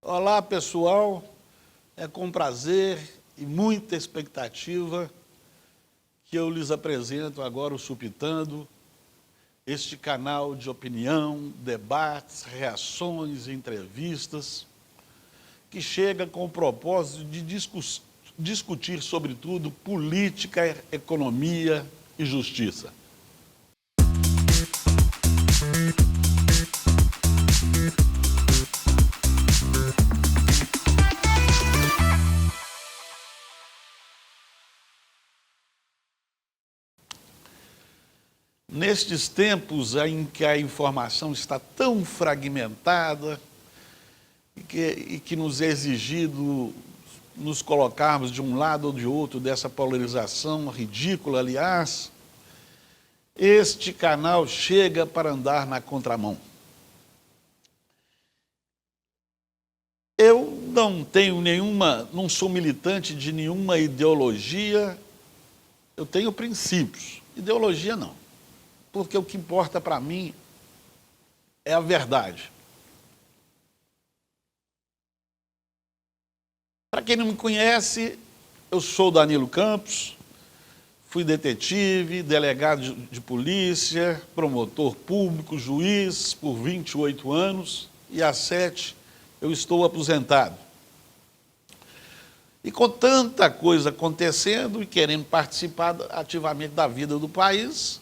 Olá, pessoal. É com prazer e muita expectativa que eu lhes apresento agora o Supitando, este canal de opinião, debates, reações, entrevistas, que chega com o propósito de discutir, sobretudo, política, economia e justiça. Nestes tempos em que a informação está tão fragmentada e que nos é exigido nos colocarmos de um lado ou de outro dessa polarização ridícula, aliás, este canal chega para andar na contramão. Eu não sou militante de nenhuma ideologia, eu tenho princípios, ideologia não. Porque o que importa para mim é a verdade. Para quem não me conhece, eu sou Danilo Campos, fui detetive, delegado de polícia, promotor público, juiz por 28 anos e há 7 eu estou aposentado. E com tanta coisa acontecendo e querendo participar ativamente da vida do país,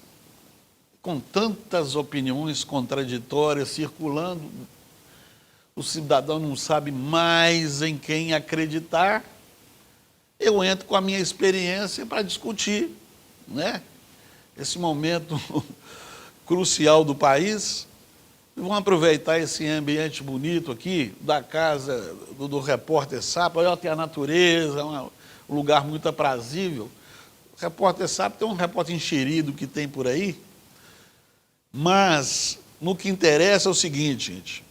com tantas opiniões contraditórias circulando, o cidadão não sabe mais em quem acreditar, eu entro com a minha experiência para discutir, né? Esse momento crucial do país. Vamos aproveitar esse ambiente bonito aqui, da casa do repórter Sapo. Olha, tem a natureza, um lugar muito aprazível. O repórter Sapo tem um repórter enxerido que tem por aí. Mas, no que interessa é o seguinte, gente.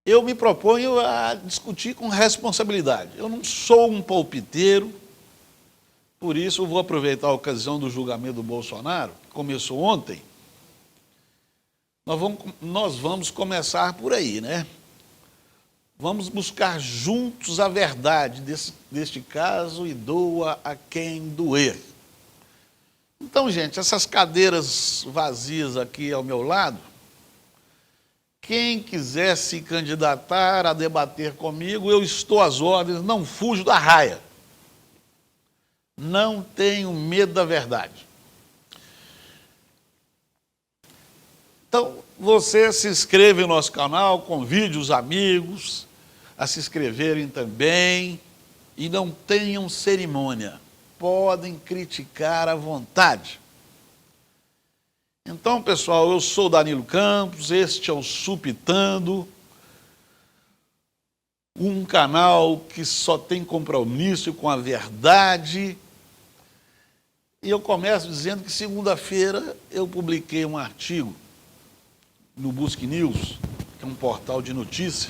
Eu me proponho a discutir com responsabilidade. Eu não sou um palpiteiro, por isso eu vou aproveitar a ocasião do julgamento do Bolsonaro, que começou ontem. Nós vamos começar por aí, né? Vamos buscar juntos a verdade deste caso e doa a quem doer. Então, gente, essas cadeiras vazias aqui ao meu lado, quem quiser se candidatar a debater comigo, eu estou às ordens, não fujo da raia. Não tenho medo da verdade. Então, você se inscreve no nosso canal, convide os amigos a se inscreverem também e não tenham cerimônia. Podem criticar à vontade. Então, pessoal, eu sou Danilo Campos, este é o Supitando, um canal que só tem compromisso com a verdade. E eu começo dizendo que segunda-feira eu publiquei um artigo no Busque News, que é um portal de notícia,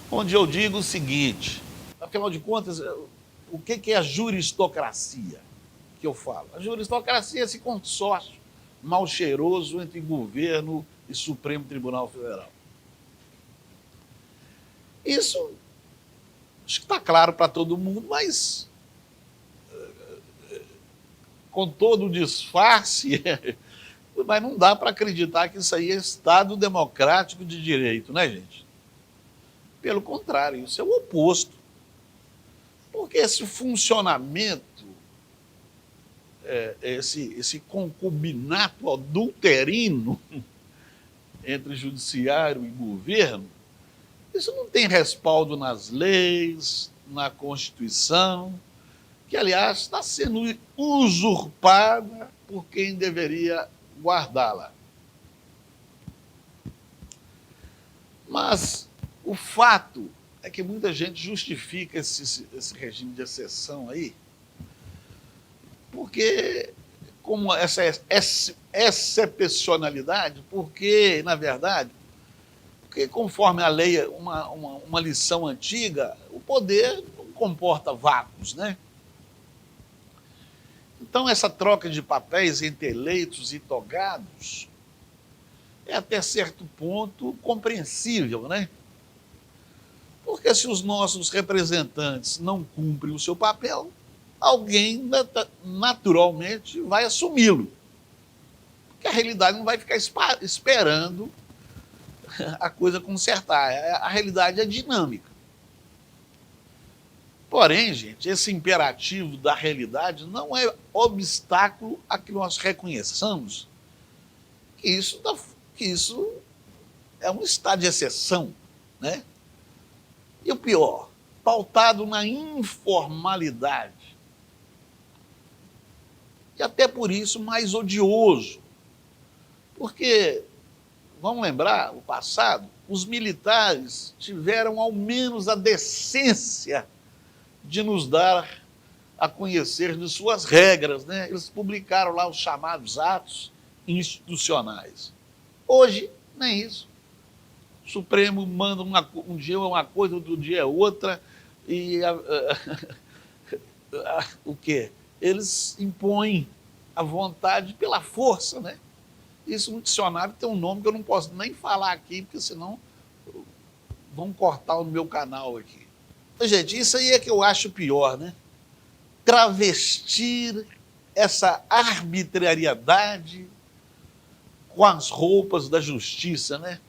onde eu digo o seguinte: afinal de contas, o que é a juristocracia que eu falo? A juristocracia é esse consórcio mal cheiroso entre governo e Supremo Tribunal Federal. Isso acho que está claro para todo mundo, mas com todo o disfarce, mas não dá para acreditar que isso aí é Estado democrático de direito, né, gente? Pelo contrário, isso é o oposto. Porque esse funcionamento, esse concubinato adulterino entre judiciário e governo, isso não tem respaldo nas leis, na Constituição, que, aliás, está sendo usurpada por quem deveria guardá-la. Mas o fato é que muita gente justifica esse regime de exceção aí, porque, como essa excepcionalidade, porque, na verdade, porque conforme a lei, uma lição antiga, o poder não comporta vácuos, né? Então, essa troca de papéis entre eleitos e togados é até certo ponto compreensível, né? Porque se os nossos representantes não cumprem o seu papel, alguém naturalmente vai assumi-lo. Porque a realidade não vai ficar esperando a coisa consertar. A realidade é dinâmica. Porém, gente, esse imperativo da realidade não é obstáculo a que nós reconheçamos que isso é um estado de exceção, né? E o pior, pautado na informalidade. E até por isso mais odioso. Porque, vamos lembrar, o passado, os militares tiveram ao menos a decência de nos dar a conhecer de suas regras, né? Eles publicaram lá os chamados atos institucionais. Hoje, nem isso. O Supremo manda um dia é uma coisa, outro dia é outra, e o quê? Eles impõem a vontade pela força, né? Isso no dicionário tem um nome que eu não posso nem falar aqui, porque senão vão cortar o meu canal aqui. Gente, isso aí é que eu acho pior, né? Travestir essa arbitrariedade com as roupas da justiça, né?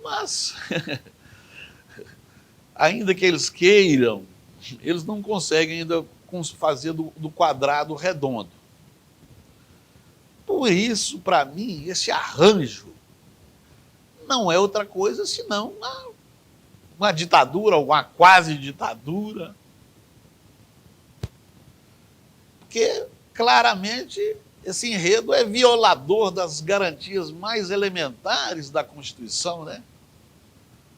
Mas, ainda que eles queiram, eles não conseguem ainda fazer do quadrado redondo. Por isso, para mim, esse arranjo não é outra coisa senão uma ditadura, uma quase ditadura. Porque, claramente, esse enredo é violador das garantias mais elementares da Constituição, né?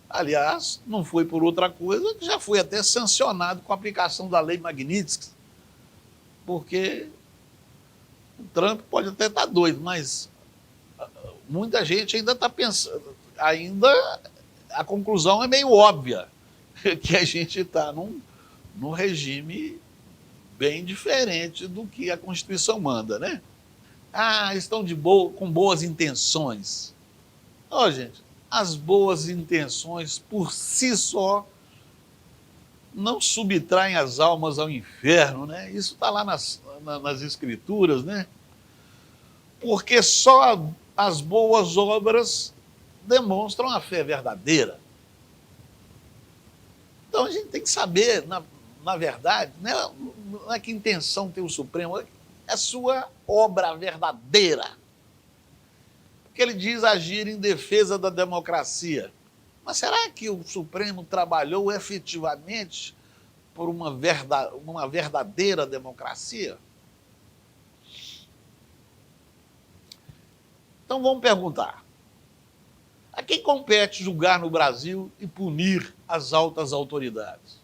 Aliás, não foi por outra coisa que já foi até sancionado com a aplicação da Lei Magnitsky, porque o Trump pode até estar doido, mas muita gente ainda está pensando, a conclusão é meio óbvia, que a gente está num regime bem diferente do que a Constituição manda, né? Estão com boas intenções. Gente, as boas intenções por si só não subtraem as almas ao inferno, né? Isso está lá nas Escrituras, né? Porque só as boas obras demonstram a fé verdadeira. Então a gente tem que saber, na verdade, né, não é que intenção tem o Supremo, é a sua obra verdadeira. Porque ele diz agir em defesa da democracia. Mas será que o Supremo trabalhou efetivamente por uma verdadeira democracia? Então vamos perguntar. A quem compete julgar no Brasil e punir as altas autoridades?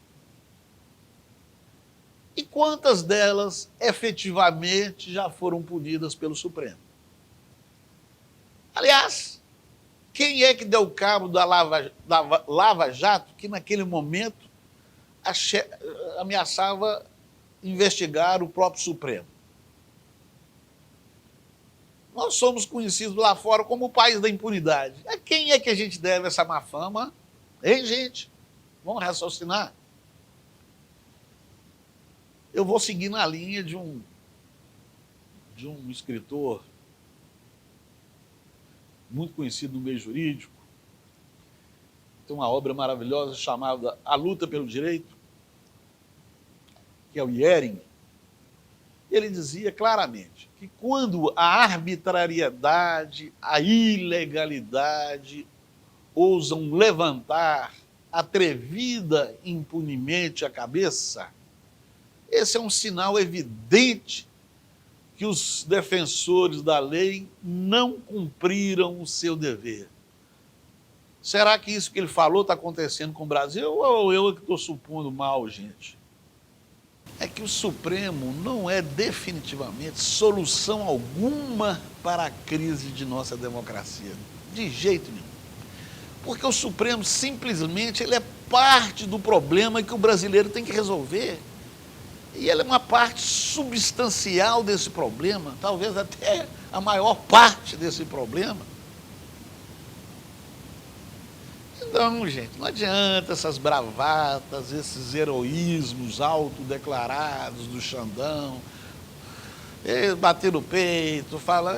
E quantas delas efetivamente já foram punidas pelo Supremo? Aliás, quem é que deu cabo da Lava Jato, que naquele momento ameaçava investigar o próprio Supremo? Nós somos conhecidos lá fora como o país da impunidade. A quem é que a gente deve essa má fama? Hein, gente? Vamos raciocinar. Eu vou seguir na linha de um escritor muito conhecido no meio jurídico. Tem uma obra maravilhosa chamada A Luta pelo Direito, que é o Iering. Ele dizia claramente que quando a arbitrariedade, a ilegalidade ousam levantar atrevida impunemente a cabeça, esse é um sinal evidente que os defensores da lei não cumpriram o seu dever. Será que isso que ele falou está acontecendo com o Brasil ou eu que estou supondo mal, gente? É que o Supremo não é definitivamente solução alguma para a crise de nossa democracia. De jeito nenhum. Porque o Supremo simplesmente ele é parte do problema que o brasileiro tem que resolver. E ele é uma parte substancial desse problema, talvez até a maior parte desse problema. Não, gente, não adianta essas bravatas, esses heroísmos autodeclarados do Xandão, bater no peito, falar...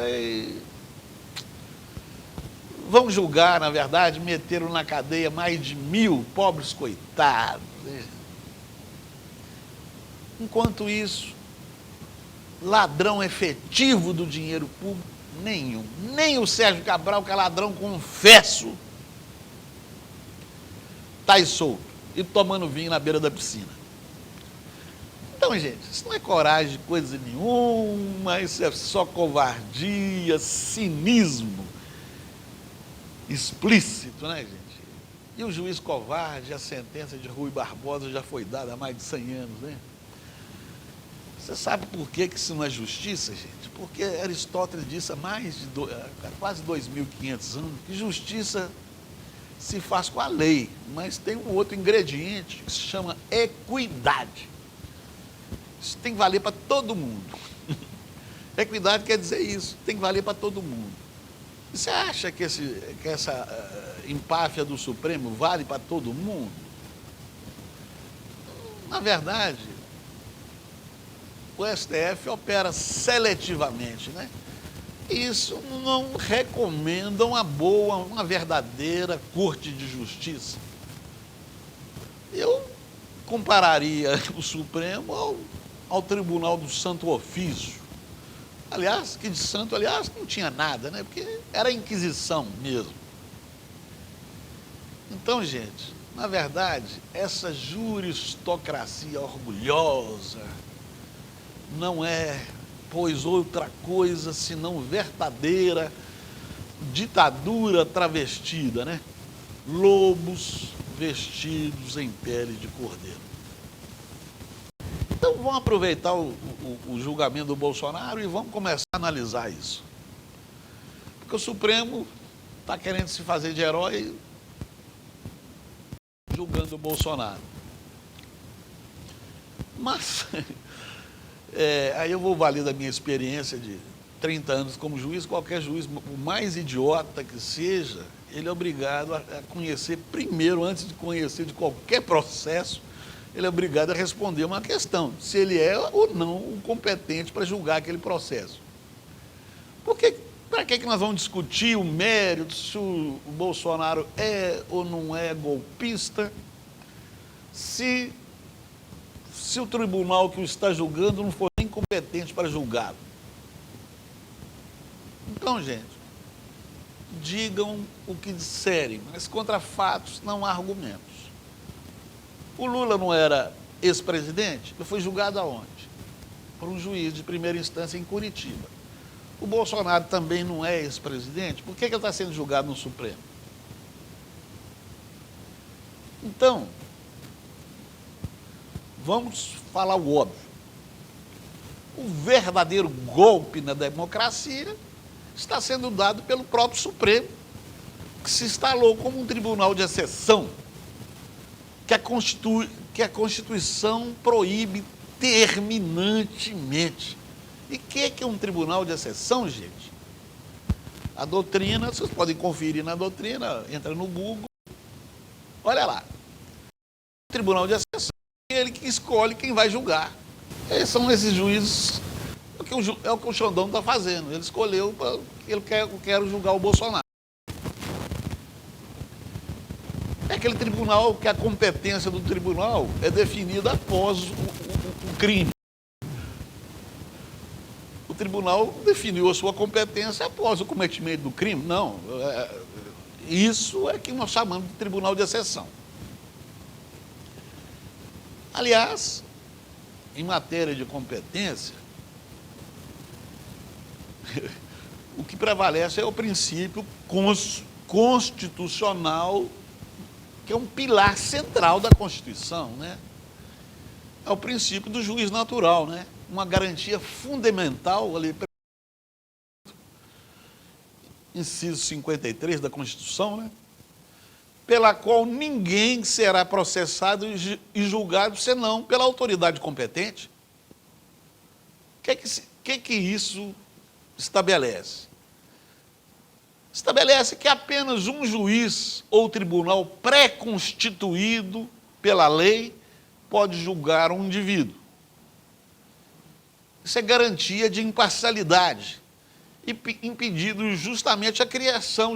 Vão julgar, na verdade, meteram na cadeia mais de 1000 pobres coitados. Enquanto isso, ladrão efetivo do dinheiro público, nenhum. Nem o Sérgio Cabral, que é ladrão confesso, está aí solto e tomando vinho na beira da piscina. Então, gente, isso não é coragem de coisa nenhuma, isso é só covardia, cinismo explícito, né, gente? E o juiz covarde, a sentença de Rui Barbosa já foi dada há mais de 100 anos, né? Você sabe por que isso não é justiça, gente? Porque Aristóteles disse há quase 2.500 anos que justiça se faz com a lei, mas tem um outro ingrediente que se chama equidade. Isso tem que valer para todo mundo. Equidade quer dizer isso, tem que valer para todo mundo. E você acha que essa empáfia do Supremo vale para todo mundo? Na verdade, o STF opera seletivamente, né? Isso não recomenda uma verdadeira corte de justiça. Eu compararia o Supremo ao Tribunal do Santo Ofício. Aliás, que de santo, não tinha nada, né? Porque era a Inquisição mesmo. Então, gente, na verdade, essa juristocracia orgulhosa não é, pois, outra coisa senão verdadeira ditadura travestida, né? Lobos vestidos em pele de cordeiro. Então, vamos aproveitar o julgamento do Bolsonaro e vamos começar a analisar isso. Porque o Supremo está querendo se fazer de herói julgando o Bolsonaro. Mas, aí eu vou valer da minha experiência de 30 anos como juiz, qualquer juiz, o mais idiota que seja, ele é obrigado a conhecer primeiro, antes de conhecer de qualquer processo, ele é obrigado a responder uma questão, se ele é ou não o competente para julgar aquele processo. Para que nós vamos discutir o mérito, se o Bolsonaro é ou não é golpista, se o tribunal que o está julgando não for nem competente para julgá-lo? Então, gente, digam o que disserem, mas contra fatos não há argumentos. O Lula não era ex-presidente? Ele foi julgado aonde? Por um juiz de primeira instância em Curitiba. O Bolsonaro também não é ex-presidente? Por que ele está sendo julgado no Supremo? Então, vamos falar o óbvio. O verdadeiro golpe na democracia está sendo dado pelo próprio Supremo, que se instalou como um tribunal de exceção, que a Constituição proíbe terminantemente. E o que é um tribunal de exceção, gente? A doutrina, vocês podem conferir na doutrina, entra no Google, olha lá. O tribunal de exceção é ele que escolhe quem vai julgar. São esses juízes, é o que o Xandão está fazendo. Ele escolheu, eu quero julgar o Bolsonaro. É aquele tribunal que a competência do tribunal é definida após o crime. O tribunal definiu a sua competência após o cometimento do crime? Não. Isso é que nós chamamos de tribunal de exceção. Aliás, em matéria de competência, o que prevalece é o princípio constitucional, que é um pilar central da Constituição, né? É o princípio do juiz natural, né? Uma garantia fundamental, ali, inciso 53 da Constituição, né? Pela qual ninguém será processado e julgado senão pela autoridade competente. O que isso estabelece? estabelece que apenas um juiz ou tribunal pré-constituído pela lei pode julgar um indivíduo. Isso é garantia de imparcialidade e impedido justamente a criação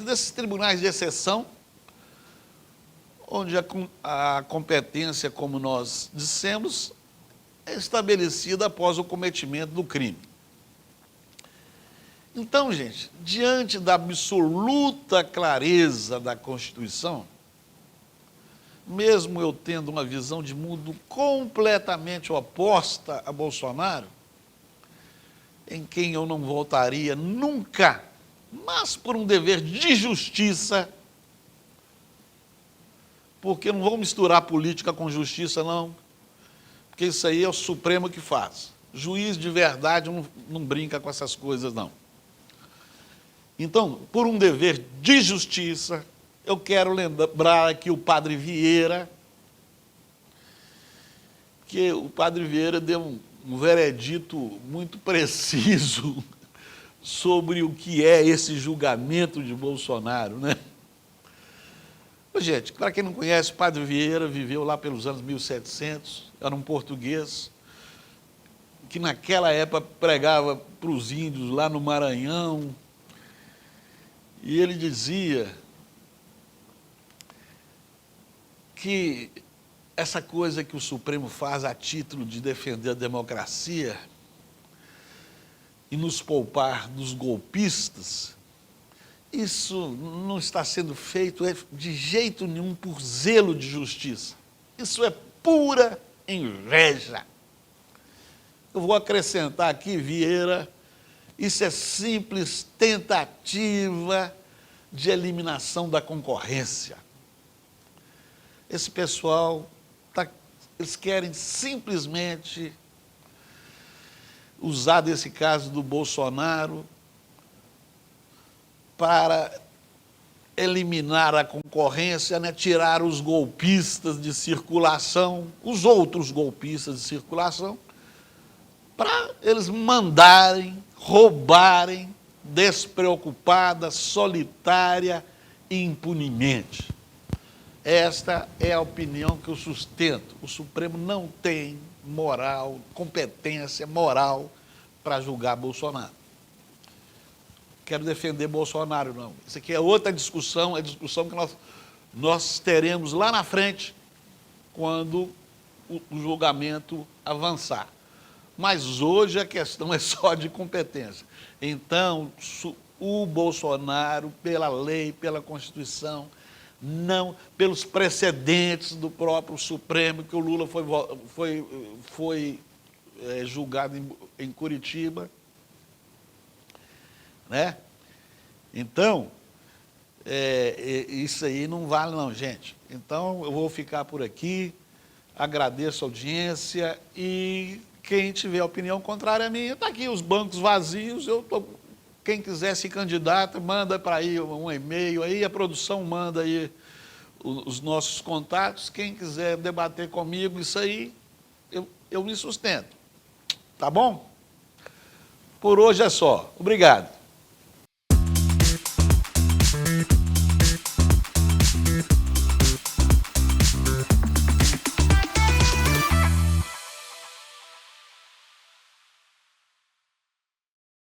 desses tribunais de exceção, onde a competência, como nós dissemos, é estabelecida após o cometimento do crime. Então, gente, diante da absoluta clareza da Constituição, mesmo eu tendo uma visão de mundo completamente oposta a Bolsonaro, em quem eu não votaria nunca, mas por um dever de justiça, porque não vou misturar política com justiça, não, porque isso aí é o Supremo que faz. Juiz de verdade não brinca com essas coisas, não. Então, por um dever de justiça, eu quero lembrar aqui o padre Vieira, que o padre Vieira deu um veredito muito preciso sobre o que é esse julgamento de Bolsonaro, né? Gente, para quem não conhece, o padre Vieira viveu lá pelos anos 1700, era um português, que naquela época pregava para os índios lá no Maranhão, e ele dizia que essa coisa que o Supremo faz a título de defender a democracia e nos poupar dos golpistas, isso não está sendo feito de jeito nenhum por zelo de justiça. Isso é pura inveja. Eu vou acrescentar aqui, Vieira, isso é simples tentativa de eliminação da concorrência. Esse pessoal, eles querem simplesmente usar desse caso do Bolsonaro para eliminar a concorrência, né, tirar os golpistas de circulação, os outros golpistas de circulação, para eles mandarem, roubarem, despreocupada, solitária e impunemente. Esta é a opinião que eu sustento. O Supremo não tem moral, competência moral para julgar Bolsonaro. Quero defender Bolsonaro, não. Isso aqui é outra discussão, é a discussão que nós teremos lá na frente, quando o julgamento avançar. Mas hoje a questão é só de competência. Então, o Bolsonaro, pela lei, pela Constituição, não pelos precedentes do próprio Supremo, que o Lula foi julgado em Curitiba, né? Então, isso aí não vale não, gente. Então, eu vou ficar por aqui, agradeço a audiência e quem tiver opinião contrária a mim, está aqui os bancos vazios, quem quiser se candidata, manda para aí um e-mail, aí a produção manda aí os nossos contatos, quem quiser debater comigo, isso aí, eu me sustento, tá bom? Por hoje é só, obrigado.